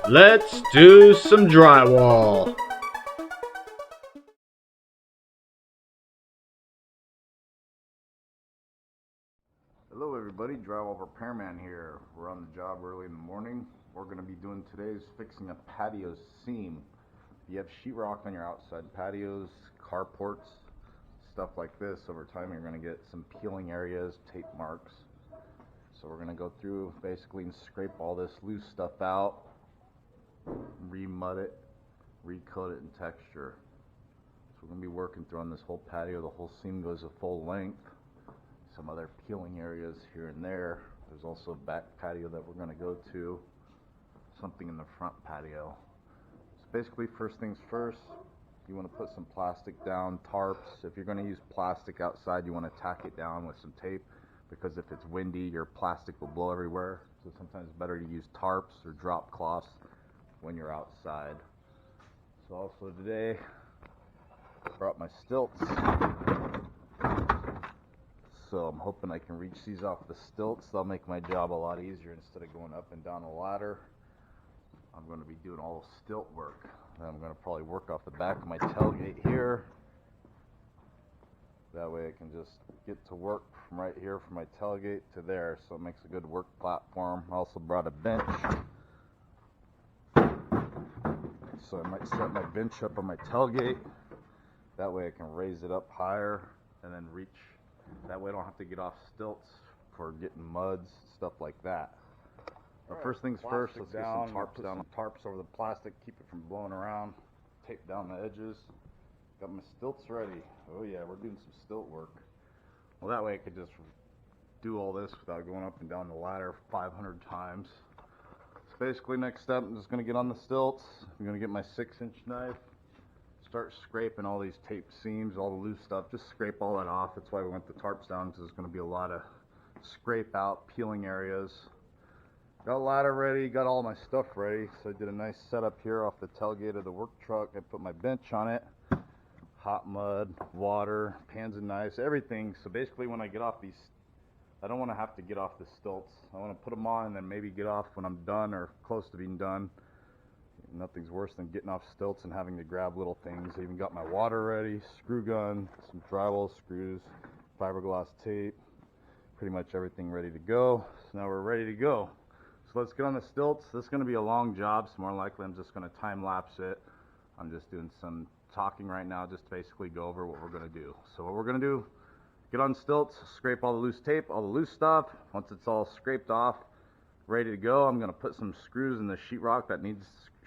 Let's do some drywall. Hello everybody, Drywall Repairman here. We're on the job early in the morning. What we're going to be doing today is fixing a patio seam. If you have sheetrock on your outside patios, carports, stuff like this, over time you're going to get some peeling areas, tape marks. So we're going to go through basically and scrape all this loose stuff out, re-mud it, recoat it in texture. So we're going to be working through on this whole patio. The whole seam goes a full length. Some other peeling areas here and there. There's also a back patio that we're going to go to, something in the front patio. So basically, first things first, you want to put some plastic down, tarps. If you're going to use plastic outside, you want to tack it down with some tape, because if it's windy, your plastic will blow everywhere. So sometimes it's better to use tarps or drop cloths when you're outside. So also today, I brought my stilts. So I'm hoping I can reach these off the stilts. They'll make my job a lot easier instead of going up and down a ladder. I'm going to be doing all the stilt work. And I'm going to probably work off the back of my tailgate here. That way I can just get to work from right here from my tailgate to there. So it makes a good work platform. I also brought a bench. So I might set my bench up on my tailgate. That way I can raise it up higher and then reach. That way I don't have to get off stilts for getting muds, stuff like that. But first things first, let's get some tarps down. Tarps over the plastic, keep it from blowing around. Tape down the edges. Got my stilts ready. Oh yeah, we're doing some stilt work. Well, that way I could just do all this without going up and down the ladder 500 times. So basically, next step, I'm just going to get on the stilts. I'm going to get my 6-inch knife. Start scraping all these tape seams, all the loose stuff. Just scrape all that off. That's why we went the tarps down, because there's going to be a lot of scrape out, peeling areas. Got a ladder ready, got all my stuff ready. So I did a nice setup here off the tailgate of the work truck. I put my bench on it. Hot mud, water, pans and knives, everything. So basically when I get off these, I don't want to have to get off the stilts. I want to put them on and then maybe get off when I'm done or close to being done. Nothing's worse than getting off stilts and having to grab little things. I even got my water ready, screw gun, some drywall screws, fiberglass tape, pretty much everything ready to go. So now we're ready to go. So let's get on the stilts. This is going to be a long job, so more likely I'm just going to time lapse it. I'm just doing some talking right now just to basically go over what we're going to do. So what we're going to do, get on stilts, scrape all the loose tape, all the loose stuff. Once it's all scraped off, ready to go, I'm going to put some screws in the sheetrock that needs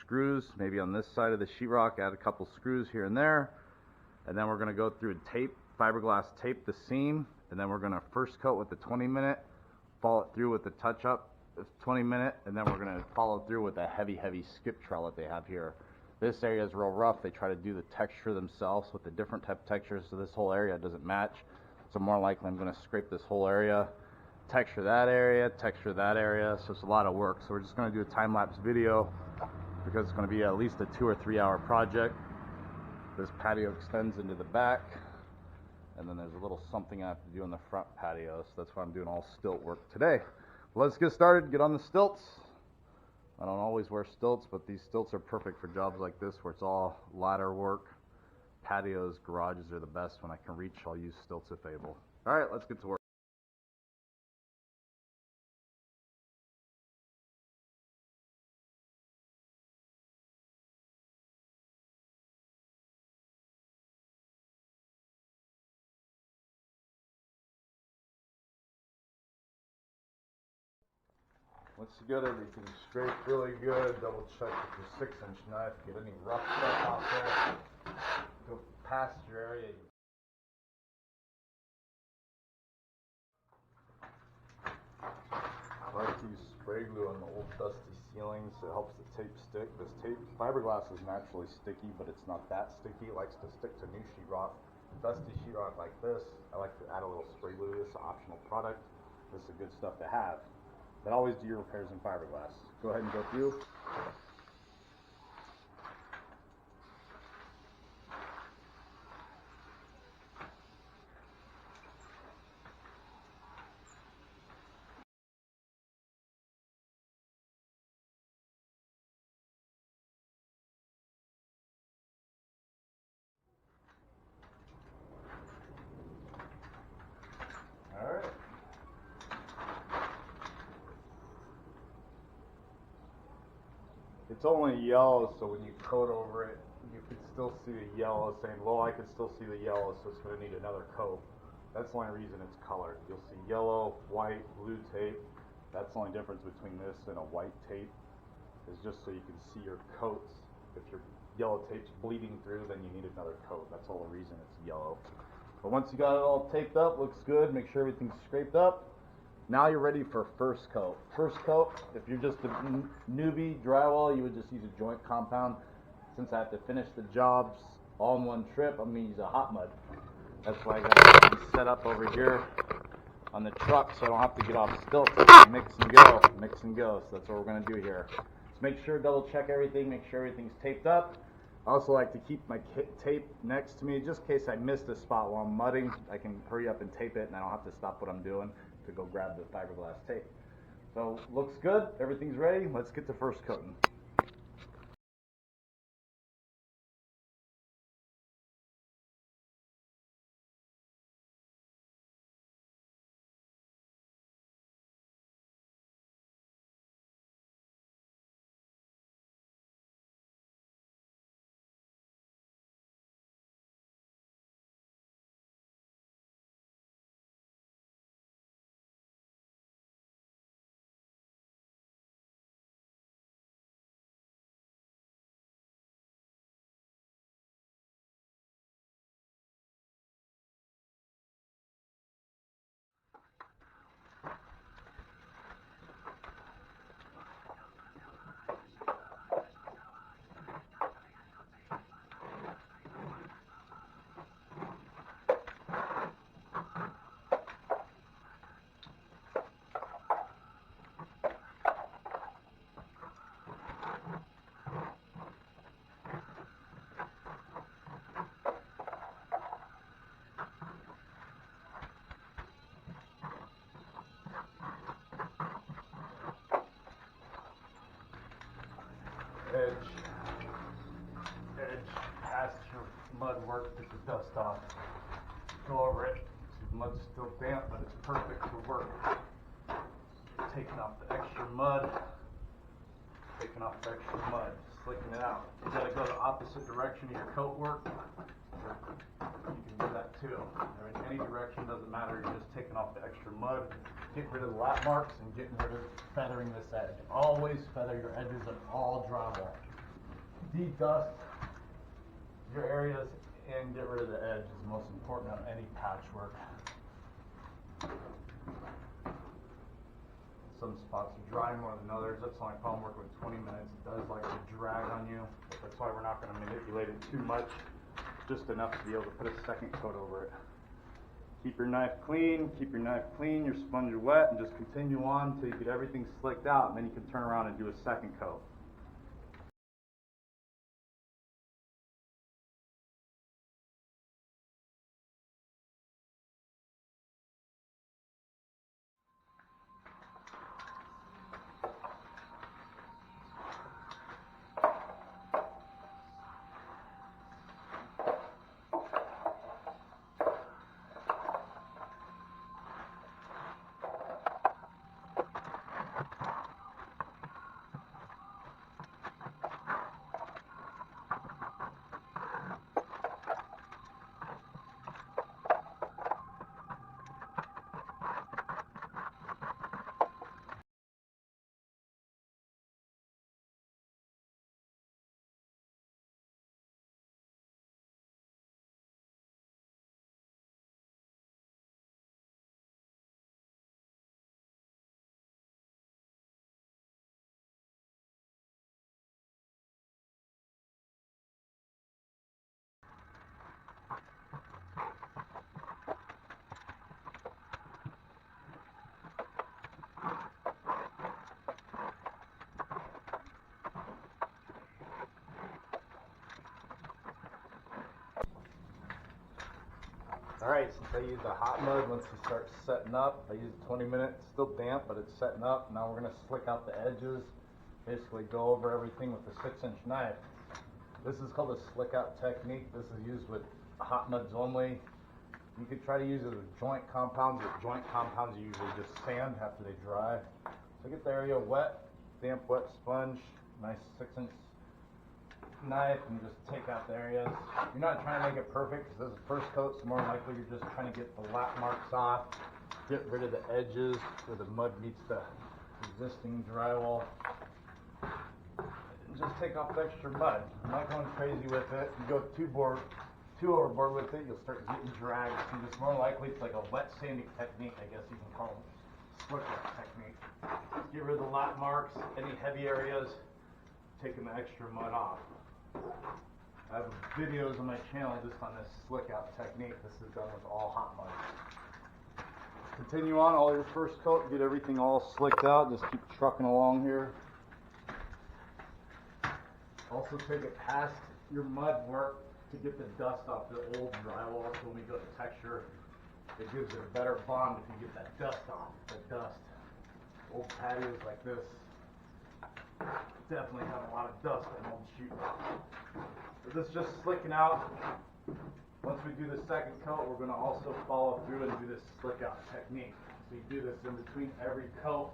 screws, maybe on this side of the sheetrock, add a couple screws here and there, and then we're going to go through and tape, fiberglass tape the seam, and then we're going to first coat with the 20-minute, follow it through with the touch-up 20-minute, and then we're going to follow through with a heavy skip trowel that they have here. This area is real rough. They try to do the texture themselves with a different type of texture, so this whole area doesn't match. So more likely I'm going to scrape this whole area, texture that area, so it's a lot of work. So we're just going to do a time-lapse video, because it's going to be at least a 2 or 3 hour project. This patio extends into the back, and then there's a little something I have to do in the front patio, so that's why I'm doing all stilt work today. Let's get started, get on the stilts. I don't always wear stilts, but these stilts are perfect for jobs like this where it's all ladder work. Patios, garages are the best. When I can reach, I'll use stilts if able. All right, let's get to work. Once you get everything straight really good, double check with your 6-inch knife, get any rough stuff out there. Go past your area. I like to use spray glue on the old dusty ceilings. It helps the tape stick. This tape, fiberglass is naturally sticky, but it's not that sticky. It likes to stick to new sheetrock. Dusty sheetrock like this, I like to add a little spray glue. This is an optional product. This is good stuff to have. But always do your repairs in fiberglass. Go ahead and go through. It's only yellow, so when you coat over it, you can still see the yellow, saying, well, I can still see the yellow, so it's going to need another coat. That's the only reason it's colored. You'll see yellow, white, blue tape. That's the only difference between this and a white tape, is just so you can see your coats. If your yellow tape's bleeding through, then you need another coat. That's all the reason it's yellow. But once you got it all taped up, looks good, make sure everything's scraped up. Now you're ready for first coat. First coat, if you're just a newbie drywall, you would just use a joint compound. Since I have to finish the jobs all in one trip, I'm going to use a hot mud. That's why I got everything set up over here on the truck so I don't have to get off stilts. Mix and go, mix and go. So that's what we're going to do here. So make sure, double check everything, make sure everything's taped up. I also like to keep my tape next to me just in case I missed a spot while I'm mudding. I can hurry up and tape it and I don't have to stop what I'm doing to go grab the fiberglass tape. So looks good, everything's ready. Let's get to first coating. Edge past your mud work, get the dust off. Go over it. The mud's still damp, but it's perfect for work. Taking off the extra mud, slicking it out. You gotta go the opposite direction of your coat work. You can do that too. In any direction, doesn't matter. You're just taking off the extra mud, getting rid of the lap marks, and getting rid of feathering this edge. Always feather your edges of all drywall. De-dust your areas and get rid of the edge is the most important on any patchwork. Some spots are dry more than others. That's the only problem working with 20 minutes. It does like to drag on you. That's why we're not going to manipulate it too much. Just enough to be able to put a second coat over it. Keep your knife clean, your sponge wet, and just continue on until you get everything slicked out, and then you can turn around and do a second coat. Alright, since I used a hot mud, once it starts setting up, I used 20 minutes, still damp, but it's setting up. Now we're going to slick out the edges, basically go over everything with a 6-inch knife. This is called a slick out technique. This is used with hot muds only. You could try to use it with joint compounds. With joint compounds, you usually just sand after they dry. So get the area wet, damp wet sponge, nice 6-inch knife and just take out the areas. You're not trying to make it perfect because this is the first coat, so more likely you're just trying to get the lap marks off, get rid of the edges where the mud meets the existing drywall, and just take off the extra mud. I'm not going crazy with it. You go too overboard with it, you'll start getting drags. And just more likely it's like a wet sanding technique, I guess you can call it. Slick wet technique. Get rid of the lap marks, any heavy areas, taking the extra mud off. I have videos on my channel just on this slick out technique. This is done with all hot mud. Continue on all your first coat, get everything all slicked out, just keep trucking along here. Also take it past your mud work to get the dust off the old drywall, so when we go to texture, it gives it a better bond if you get that dust off, the dust. Old patios like this definitely have a lot of dust on old sheetrock. So this is just slicking out. Once we do the second coat, we're going to also follow through and do this slick out technique. So you do this in between every coat.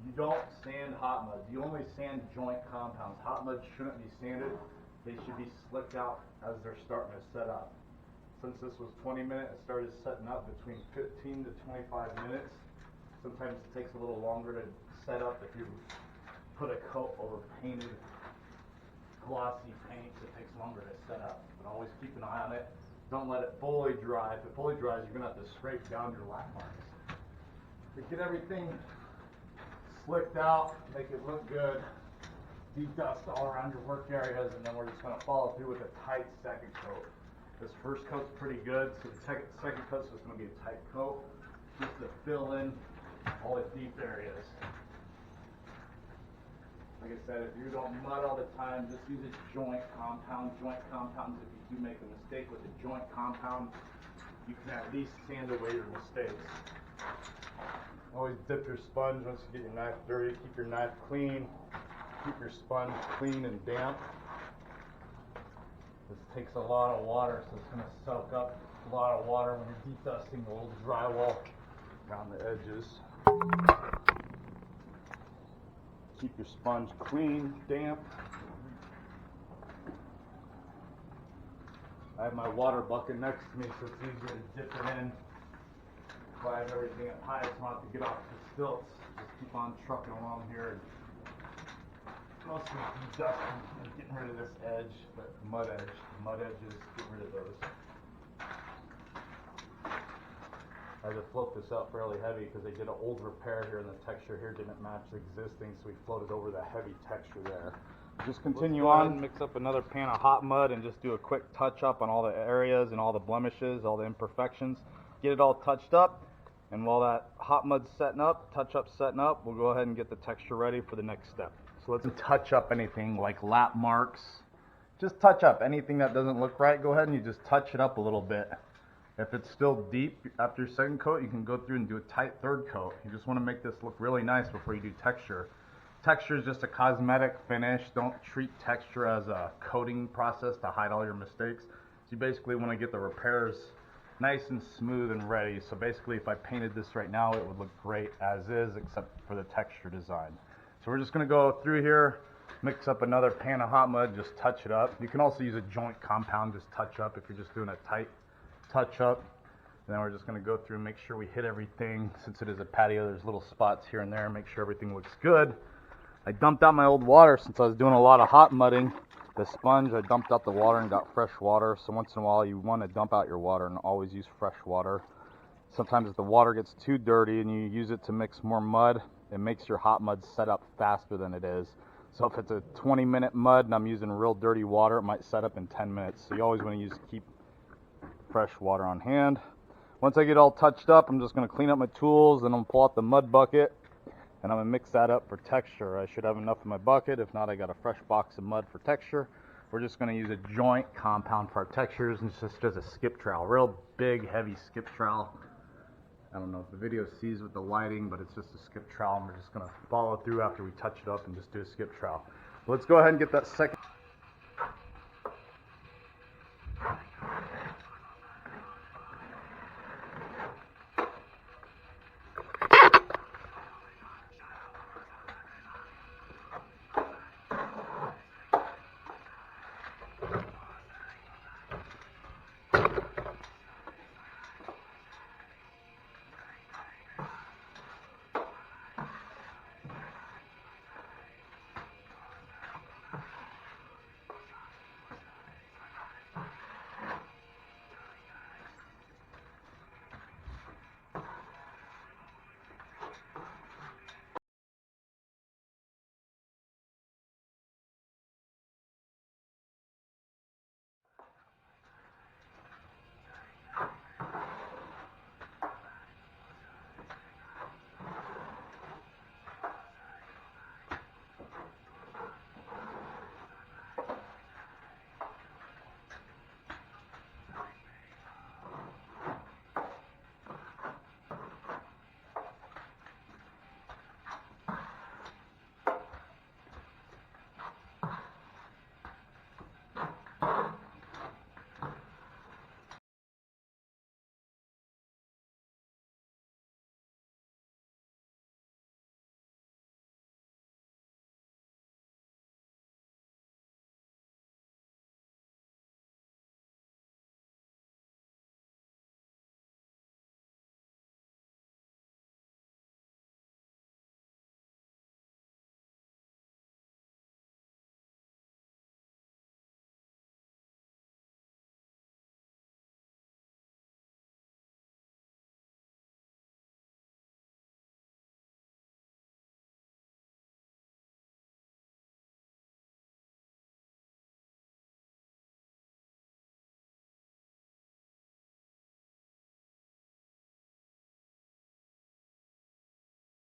You don't sand hot mud. You only sand joint compounds. Hot mud shouldn't be sanded. They should be slicked out as they're starting to set up. Since this was 20 minutes, it started setting up between 15 to 25 minutes. Sometimes it takes a little longer to set up if you put a coat over painted, glossy paints. It takes longer to set up. But always keep an eye on it. Don't let it fully dry. If it fully dries, you're going to have to scrape down your lap marks. But get everything slicked out, make it look good. De-dust all around your work areas, and then we're just going to follow through with a tight second coat. This first coat's pretty good, so the second coat's just going to be a tight coat, just to fill in all the deep areas. Like I said, if you don't mud all the time, just use a joint compound. Joint compounds, if you do make a mistake with a joint compound, you can at least sand away your mistakes. Always dip your sponge once you get your knife dirty. Keep your knife clean. Keep your sponge clean and damp. This takes a lot of water, so it's going to soak up a lot of water when you're de-dusting the old drywall around the edges. Keep your sponge clean, damp. I have my water bucket next to me, so it's easier to dip it in. If I have everything up high, so I don't have to get off the stilts. Just keep on trucking along here. Mostly de-dusting and getting rid of this edge, but mud edges, get rid of those. I had to float this out fairly heavy because they did an old repair here and the texture here didn't match the existing, so we floated over the heavy texture there. Just continue on, mix up another pan of hot mud and just do a quick touch up on all the areas and all the blemishes, all the imperfections. Get it all touched up, and while that hot mud's setting up, setting up, we'll go ahead and get the texture ready for the next step. So let's touch up anything like lap marks. Just touch up anything that doesn't look right. Go ahead and you just touch it up a little bit. If it's still deep after your second coat, you can go through and do a tight third coat. You just want to make this look really nice before you do texture. Texture is just a cosmetic finish. Don't treat texture as a coating process to hide all your mistakes. So you basically want to get the repairs nice and smooth and ready. So basically if I painted this right now, it would look great as is, except for the texture design. So we're just going to go through here, mix up another pan of hot mud, just touch it up. You can also use a joint compound, just touch up if you're just doing a tight touch up. And then we're just going to go through and make sure we hit everything. Since it is a patio, there's little spots here and there, make sure everything looks good. I dumped out my old water since I was doing a lot of hot mudding. The sponge, I dumped out the water and got fresh water. So once in a while you want to dump out your water and always use fresh water. Sometimes if the water gets too dirty and you use it to mix more mud, it makes your hot mud set up faster than it is. So if it's a 20-minute mud and I'm using real dirty water, it might set up in 10 minutes. So you always want to keep fresh water on hand. Once I get all touched up, I'm just going to clean up my tools and I'm going to pull out the mud bucket and I'm going to mix that up for texture. I should have enough in my bucket. If not, I got a fresh box of mud for texture. We're just going to use a joint compound for our textures, and it's just a skip trowel, real big, heavy skip trowel. I don't know if the video sees with the lighting, but it's just a skip trowel, and we're just going to follow through after we touch it up and just do a skip trowel. Let's go ahead and get that second